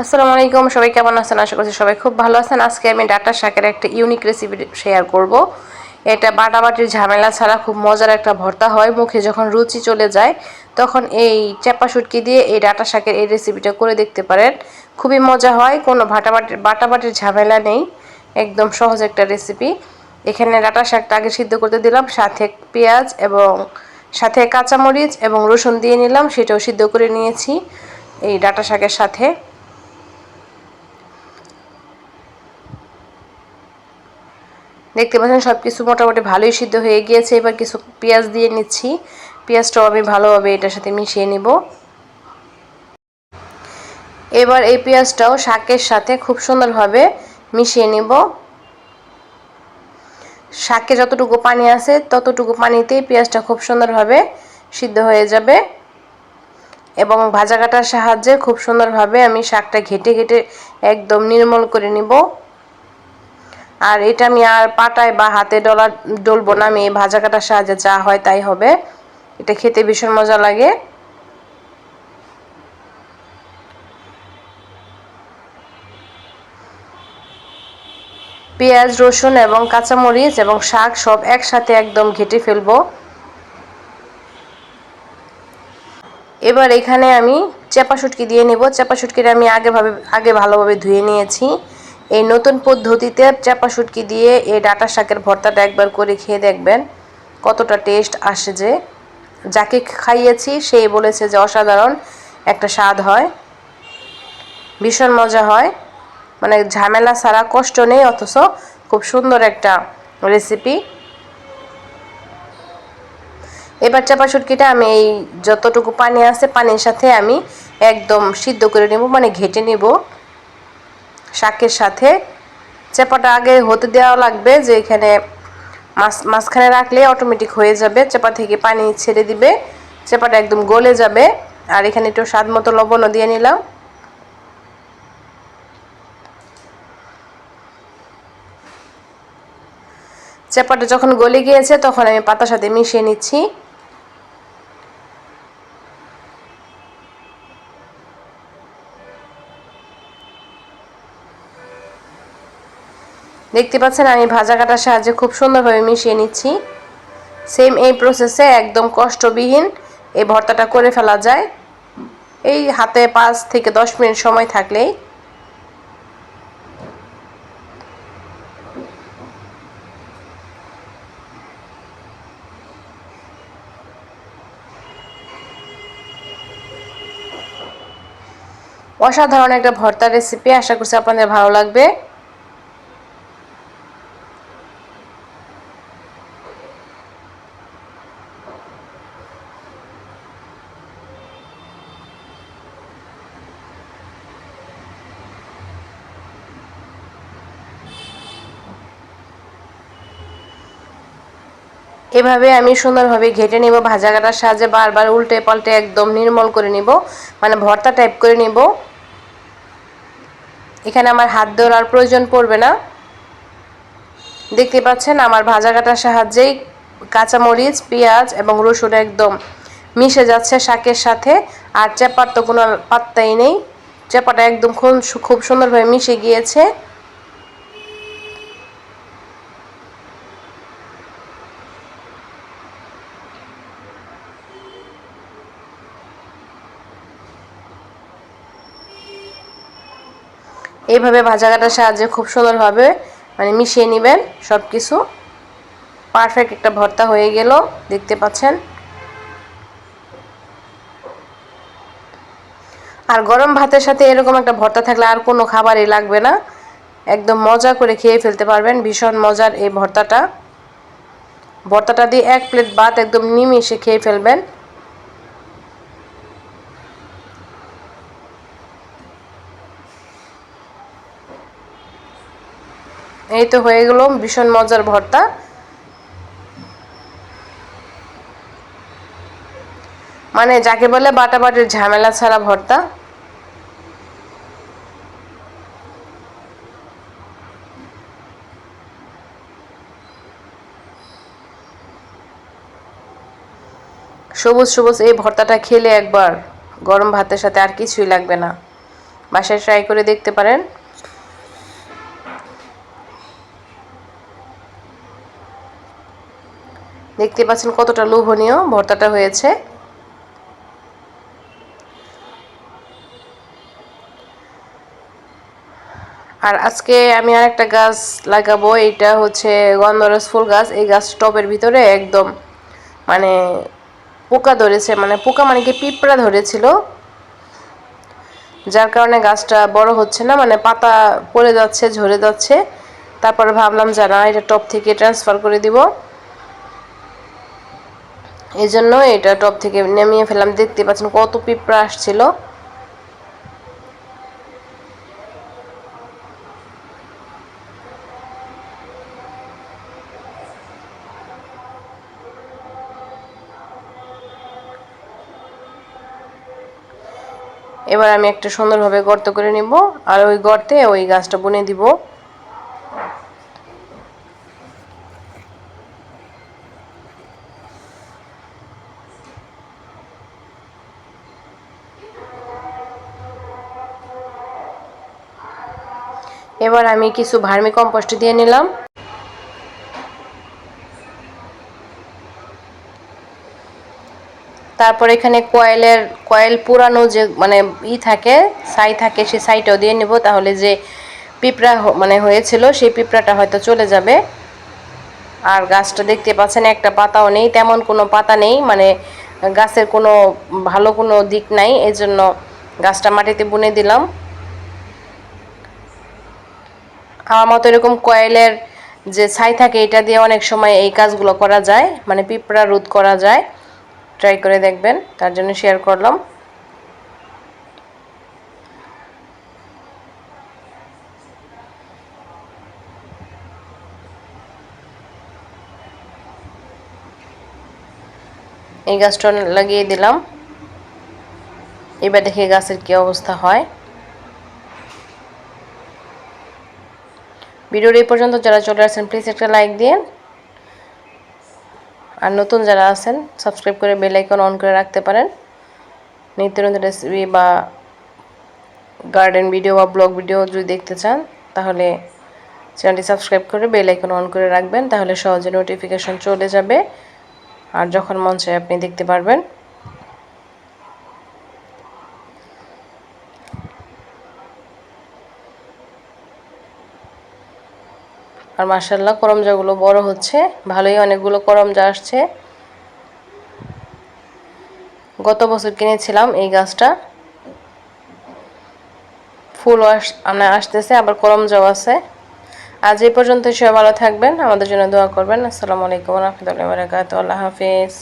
আসসালামু আলাইকুম, সবাই কেমন আছেন? আশা করছি সবাই খুব ভালো আছেন। আজকে আমি ডাটা শাকের একটা ইউনিক রেসিপি শেয়ার করব। এটা বাটাবাটির ঝামেলা ছাড়া খুব মজার একটা ভর্তা হয়। মুখে যখন রুচি চলে যায় তখন এই চাপা শুটকি দিয়ে এই ডাটা শাকের এই রেসিপিটা করে দেখতে পারেন। খুবই মজা হয়, কোনো বাটাবাটির ঝামেলা নেই, একদম সহজ একটা রেসিপি। এখানে ডাটা শাকটা আগে সিদ্ধ করতে দিলাম, সাথে পেঁয়াজ এবং সাথে কাঁচামরিচ এবং রসুন দিয়ে নিলাম, সেটাও সিদ্ধ করে নিয়েছি এই ডাটা শাকের সাথে। দেখতে পাচ্ছেন সবকিছু মোটামুটি ভালোই সিদ্ধ হয়ে গিয়েছে। এবার কিছু পেঁয়াজ দিয়ে নিচ্ছি, পেঁয়াজটাও আমি ভালোভাবে এটার সাথে মিশিয়ে নিব। এবার এই পেঁয়াজটাও শাকের সাথে খুব সুন্দরভাবে মিশিয়ে নিব। শাকে যতটুকু পানি আছে ততটুকু পানিতেই পেঁয়াজটা খুব সুন্দরভাবে সিদ্ধ হয়ে যাবে এবং ভাজা কাটার সাহায্যে খুব সুন্দরভাবে আমি শাকটা ঘেটে ঘেটে একদম নির্মল করে নিব। আর এটা আমি আর পাটায় বা হাতে ডলবো না, আমি ভাজা কাটার সাহায্যে যা হয় তাই হবে। এটা খেতে ভীষণ মজা লাগে। পেঁয়াজ, রসুন এবং কাঁচামরিচ এবং শাক সব একসাথে একদম ঘেটে ফেলবো। এবার এখানে আমি চাপা শুটকি দিয়ে নেব। চাপা শুটকিটা আমি আগে ভালোভাবে ধুয়ে নিয়েছি। এই নতুন পদ্ধতিতে চাপা শুটকি দিয়ে এই ডাঁটা শাকের ভর্তাটা একবার করে খেয়ে দেখবেন কতটা টেস্ট আসে। যে যাকে খাইয়েছি সেই বলেছে যে অসাধারণ একটা স্বাদ হয়, ভীষণ মজা হয়, মানে ঝামেলা ছাড়া, কষ্ট নেই, অথচ খুব সুন্দর একটা রেসিপি। এবার চাপা শুটকিটা আমি এই যতটুকু পানি আছে পানির সাথে আমি একদম সিদ্ধ করে নেব, মানে ঘেটে নেব শাকের সাথে। চাপাটা আগে হতে দেওয়া লাগবে, যে এখানে মাঝখানে রাখলে অটোমেটিক হয়ে যাবে, চাপা থেকে পানি ছেড়ে দিবে, চাপাটা একদম গলে যাবে। আর এখানে একটু স্বাদ মতো লবণও দিয়ে নিলাম। চাপাটা যখন গলে গিয়েছে তখন আমি পাতার সাথে মিশিয়ে নিচ্ছি। দেখতে পাচ্ছেন আমি ভাজা কাটার সাহায্যে খুব সুন্দরভাবে মিশিয়ে নিচ্ছি। সেম এই প্রসেসে একদম কষ্টবিহীন এই ভর্তাটা করে ফেলা যায়, এই হাতে 5 থেকে 10 মিনিট সময় থাকলেই। অসাধারণ একটা ভর্তার রেসিপি, আশা করছি আপনাদের ভালো লাগবে। এভাবে আমি সুন্দরভাবে ঘেটে নিব, ভাজা কাটার সাহায্যে বারবার উল্টে পাল্টে একদম নির্মল করে নিব, মানে ভর্তা টাইপ করে নিব। এখানে আমার হাত দেওয়ার আর প্রয়োজন পড়বে না। দেখতে পাচ্ছেন আমার ভাজা কাটার সাহায্যেই কাঁচামরিচ, পেঁয়াজ এবং রসুন একদম মিশে যাচ্ছে শাকের সাথে। আর চাপার তো কোনো পাত্তাই নেই, চাপাটা একদম খুব সুন্দরভাবে মিশে গিয়েছে। এইভাবে ভাজা কাটার সাহায্যে খুব সুন্দরভাবে মানে মিশিয়ে নেবেন সব কিছু। পারফেক্ট একটা ভর্তা হয়ে গেল, দেখতে পাচ্ছেন। আর গরম ভাতের সাথে এরকম একটা ভর্তা থাকলে আর কোনো খাবারই লাগবে না, একদম মজা করে খেয়ে ফেলতে পারবেন। ভীষণ মজার এই ভর্তাটা দিয়ে 1 প্লেট ভাত একদম নিমিশে খেয়ে ফেলবেন। এই তো হয়ে গেল ভীষণ মজার ভর্তা। মানে যাকে বলে বাটাবাটির ঝামেলা ছাড়া ভর্তা। সবুজ সবুজ এই ভর্তাটা খেলে একবার গরম ভাতের সাথে আর কিছুই লাগবে না। বাসায় ট্রাই করে দেখতে পারেন। দেখতে পাচ্ছেন কতটা লোভনীয় ভর্তাটা হয়েছে। আর আজকে আমি আরেকটা গাছ লাগাবো, এটা হচ্ছে গন্ধরাজ ফুল গাছ। এই গাছ টবের ভিতরে একদম মানে পোকা ধরেছে, মানে পোকা মানে কি পিঁপড়া ধরেছিল, যার কারণে গাছটা বড় হচ্ছে না, মানে পাতা পড়ে যাচ্ছে, ঝরে যাচ্ছে। তারপরে ভাবলাম যে না, এটা টব থেকে ট্রান্সফার করে দিব, এই জন্য এটা টব থেকে নামিয়ে ফেললাম। দেখতে পাচ্ছেন কত পিঁপড়া আসছিল। এবার আমি একটা সুন্দরভাবে গর্ত করে নিব, আর ওই গর্তে ওই গাছটা বুনে দিব। এবার আমি কিছু ভার্মি কম্পোস্ট দিয়ে নিলাম। তারপর এখানে কয়েল পুরানো যে মানে থাকে, ছাই থাকে, সেই ছাইটাও দিয়ে নেব, তাহলে যে পিঁপড়া মানে হয়েছিল সেই পিঁপড়াটা হয়তো চলে যাবে। আর গাছটা দেখতে পাচ্ছেন একটা পাতাও নেই, তেমন কোনো পাতা নেই, মানে গাছের কোনো ভালো কোনো দিক নাই, এই জন্য গাছটা মাটিতে বুনে দিলাম। আমার মতো এরকম কয়েলের যে ছাই থাকে, এটা দিয়ে অনেক সময় এই কাজগুলো করা যায়, মানে পিঁপড়া রোধ করা যায়। ট্রাই করে দেখবেন, তার জন্য শেয়ার করলাম। এই গাছটা লাগিয়ে দিলাম। এবার দেখি গাছের কি অবস্থা হয়। ভিডিওর এই পর্যন্ত যারা চলে আসছেন প্লিজ একটা লাইক দিন, আর নতুন যারা আছেন সাবস্ক্রাইব করে বেল আইকন অন করে রাখতে পারেন। নিত্য নতুন রেসিপি বা গার্ডেন ভিডিও বা ব্লগ ভিডিও যদি দেখতে চান, তাহলে চ্যানেলটি সাবস্ক্রাইব করে বেল আইকন অন করে রাখবেন, তাহলে সহজে নোটিফিকেশন চলে যাবে, আর যখন মন চায় আপনি দেখতে পারবেন। আর মাশাআল্লাহ করমজাগুলো বড় হচ্ছে, ভালোই অনেকগুলো করমজা আসছে। গত বছর কিনেছিলাম এই গাছটা, ফুল আসতেছে, আবার করমজাও আছে। আজ এই পর্যন্ত, সবাই ভালো থাকবেন, আমাদের জন্য দোয়া করবেন। আসসালামু আলাইকুম ওয়া রাহমাতুল্লাহি ওয়া বারাকাতুহু। আল্লাহ হাফেজ।